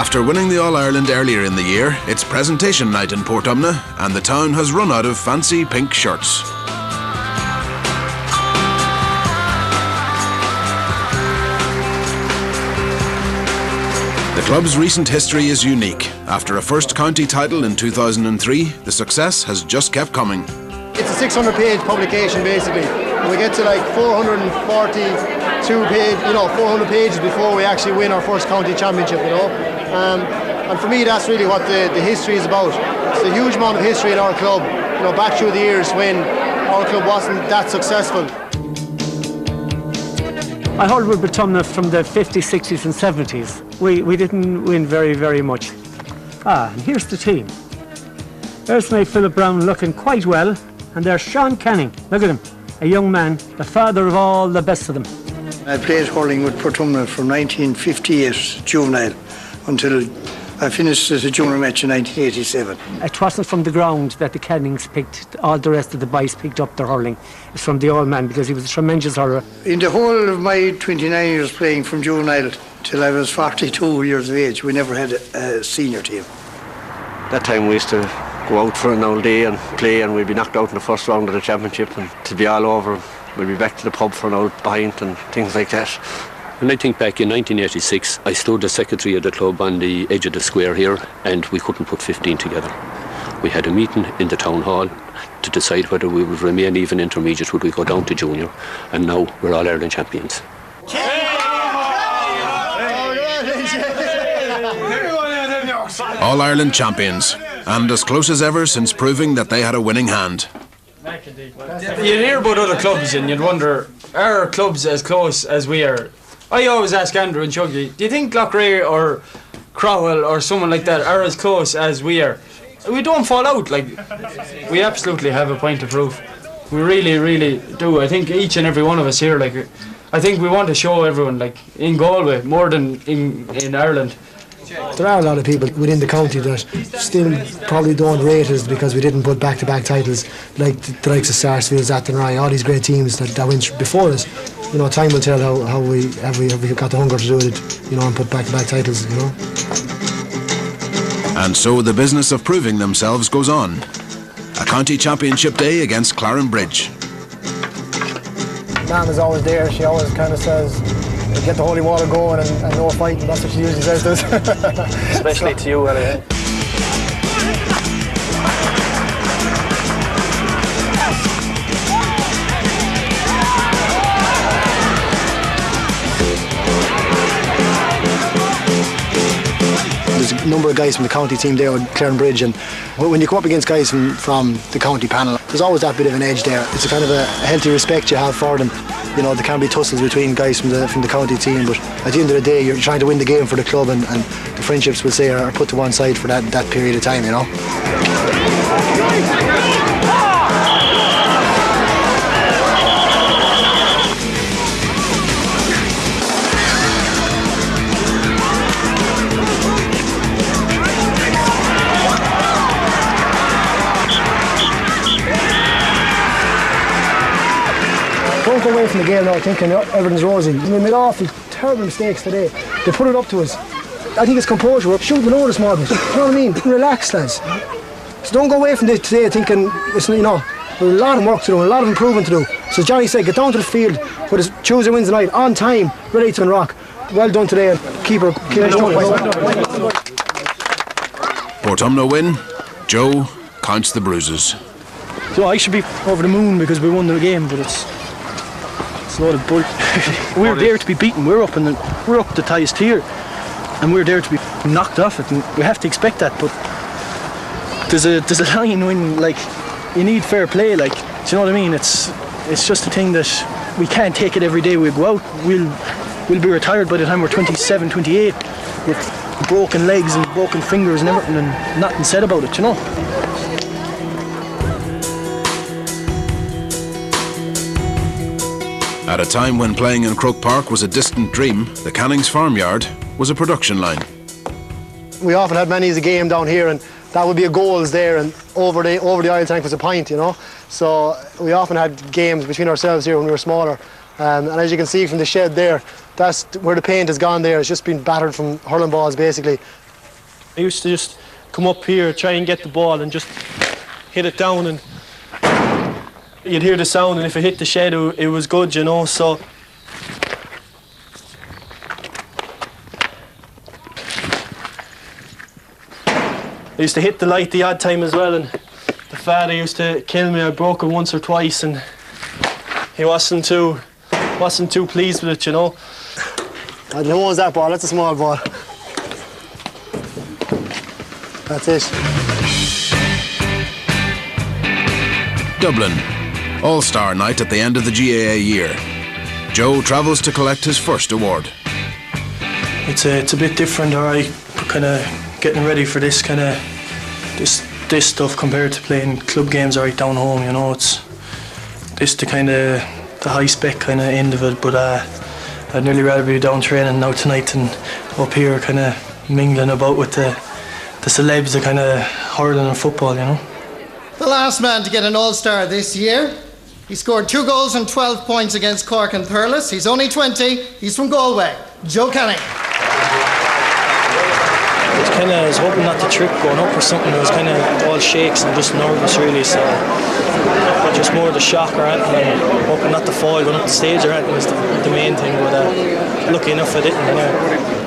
After winning the All-Ireland earlier in the year, it's presentation night in Portumna and the town has run out of fancy pink shirts. The club's recent history is unique. After a first county title in 2003, the success has just kept coming. It's a 600-page publication basically. We get to like 442 pages, 400 pages before we actually win our first county championship, And for me, that's really what the history is about. It's a huge amount of history in our club, back through the years when our club wasn't that successful. I hurled with Portumna from the 50s, 60s and 70s. We didn't win very, very much. And here's the team. There's my Philip Brown looking quite well, and there's Sean Canning. Look at him, a young man, the father of all the best of them. I played hurling with Portumna from 1958 juvenile until I finished as a junior match in 1987. It wasn't from the ground that the Cannings picked, all the rest of the boys picked up their hurling. It's from the old man because he was a tremendous hurler. In the whole of my 29 years playing from juvenile till I was 42 years of age, we never had a senior team. That time we used to go out for an all day and play, and we'd be knocked out in the first round of the championship, and to be all over, we'd be back to the pub for an old pint and things like that. When I think back in 1986, I stood as secretary of the club on the edge of the square here, and we couldn't put 15 together. We had a meeting in the town hall to decide whether we would remain even intermediate, would we go down to junior, and now we're All-Ireland champions. All-Ireland champions, and as close as ever since proving that they had a winning hand. You'd hear about other clubs and you'd wonder, are our clubs as close as we are? I always ask Andrew and Chuggy, do you think Loughrea or Crowell or someone like that are as close as we are? We don't fall out, we absolutely have a point of proof. We really, really do. I think each and every one of us here, I think we want to show everyone, in Galway, more than in Ireland. There are a lot of people within the county that still probably don't rate us because we didn't put back-to-back titles like the likes of Sarsfield, Athenry, all these great teams that went before us. Time will tell how we got the hunger to do it, and put back-to-back titles, And so the business of proving themselves goes on. A county championship day against Clarenbridge. Mum is always there. She always kind of says, get the holy water going and no fighting. That's what she usually says to us. Especially to you, Elliot. There's a number of guys from the county team there with Clarenbridge, and when you come up against guys from the county panel, there's always that bit of an edge there. It's a kind of a healthy respect you have for them. There can be tussles between guys from the county team, but at the end of the day, you're trying to win the game for the club, and the friendships, we'll say, are put to one side for that period of time, Don't go away from the game now thinking everything's rosy. We made awful, terrible mistakes today. They put it up to us. I think it's composure. We're shooting below this morning. You know what I mean? Relax, lads. So don't go away from this today thinking, there's a lot of work to do, a lot of improvement to do. So Johnny said, get down to the field with us Tuesday, Wednesday night, on time, ready to rock. Well done today, and keep her Portumna win, Joe counts the bruises. So I should be over the moon because we won the game, but it's a load of bull. We're there to be beaten. We're up the highest tier, and we're there to be knocked off it. And we have to expect that. But there's a line when you need fair play. Do you know what I mean? It's just a thing that we can't take it every day. We go out. We'll be retired by the time we're 27, 28, with broken legs and broken fingers and everything, and nothing said about it. At a time when playing in Croke Park was a distant dream, the Cannings farmyard was a production line. We often had many as a game down here, and that would be a goals there, and over the oil tank was a pint, So we often had games between ourselves here when we were smaller. And as you can see from the shed there, that's where the paint has gone there. It's just been battered from hurling balls, basically. I used to just come up here, try and get the ball and just hit it down, and you'd hear the sound, and if it hit the shed it was good, you know. So I used to hit the light the odd time as well, and the father used to kill me. I broke it once or twice, and he wasn't too pleased with it, you know. I don't know what's that ball, that's a small ball. That's it. Dublin, All-Star night at the end of the GAA year. Joe travels to collect his first award. It's a bit different, alright, kind of getting ready for this kind of this stuff compared to playing club games right down home, you know. It's this the kind of the high spec kind of end of it, but I'd nearly rather be down training now tonight than up here kind of mingling about with the celebs, the kind of hurling and football, you know. The last man to get an All-Star this year. He scored 2 goals and 12 points against Cork and Thurles. He's only 20. He's from Galway. Joe Canning. I was hoping not to trip going up or something. I was kind of all shakes and just nervous really, so just more the shock or anything, and hoping not to fall going up the stage or anything was the main thing, but lucky enough I didn't, you know.